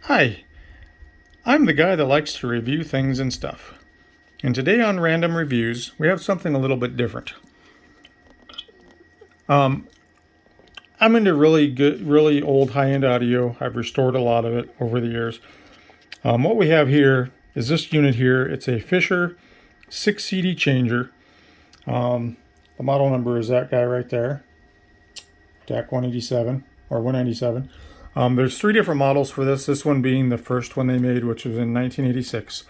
Hi, I'm the guy that likes to review things and stuff. And today on Random Reviews, we have something a little bit different. I'm into really old high-end audio. I've restored a lot of it over the years. What we have here is this unit here. It's a Fisher 6 CD changer. The model number is that guy right there, DAC-187 or 197. There's three different models for this. This one being the first one they made, which was in 1986.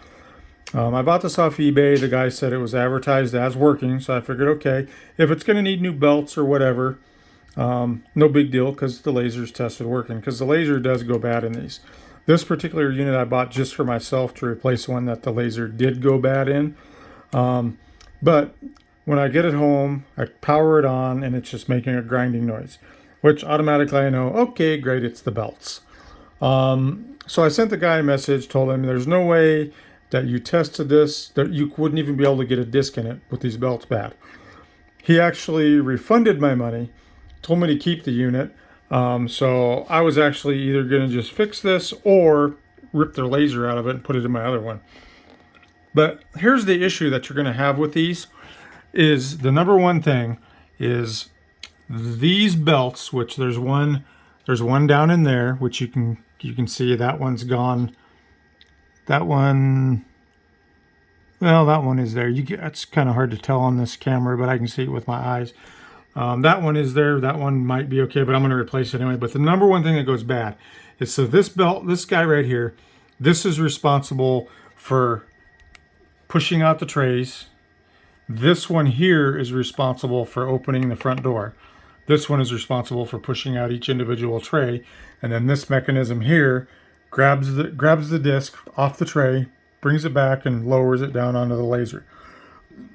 I bought this off eBay. The guy said it was advertised as working, so I figured, okay, if it's going to need new belts or whatever, no big deal because the laser's tested working, because the laser does go bad in these. This particular unit I bought just for myself to replace one that the laser did go bad in. But when I get it home, I power it on and it's just making a grinding noise, which automatically I know, okay, great, it's the belts. So I sent the guy a message, told him there's no way that you tested this, that you wouldn't even be able to get a disc in it with these belts bad. He actually refunded my money, told me to keep the unit. So I was actually either going to just fix this or rip the laser out of it and put it in my other one. But here's the issue that you're going to have with these is the number one thing is these belts, which there's one down in there, which you can see that one's gone. That one, well, that one is there. It's kind of hard to tell on this camera, but I can see it with my eyes. That one is there. That one might be okay, but I'm going to replace it anyway. But the number one thing that goes bad is, so this belt, this guy right here, this is responsible for pushing out the trays. This one here is responsible for opening the front door. This one is responsible for pushing out each individual tray. And then this mechanism here grabs the disc off the tray, brings it back, and lowers it down onto the laser.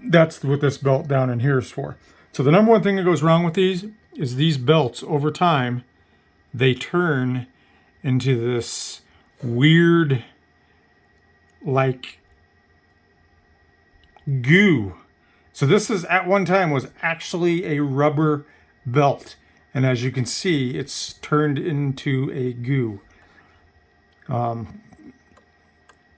That's what this belt down in here is for. So the number one thing that goes wrong with these is these belts, over time, they turn into this weird, like, goo. So this is, at one time, was actually a rubber belt. And as you can see, it's turned into a goo.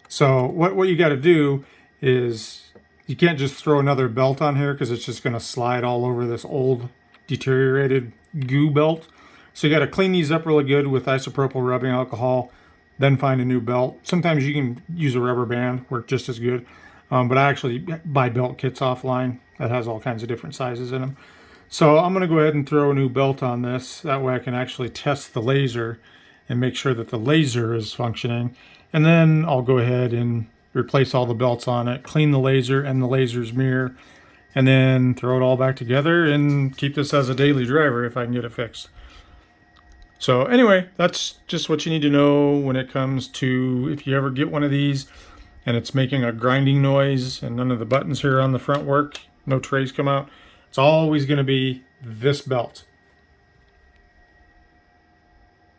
So what you got to do is, you can't just throw another belt on here because it's just going to slide all over this old deteriorated goo belt. So you got to clean these up really good with isopropyl rubbing alcohol, then find a new belt. Sometimes you can use a rubber band, work just as good. But I actually buy belt kits offline that has all kinds of different sizes in them. So I'm going to go ahead and throw a new belt on this. That way I can actually test the laser and make sure that the laser is functioning. And then I'll go ahead and replace all the belts on it, clean the laser and the laser's mirror, and then throw it all back together and keep this as a daily driver if I can get it fixed. So anyway, that's just what you need to know when it comes to, if you ever get one of these and it's making a grinding noise and none of the buttons here on the front work, no trays come out, it's always going to be this belt.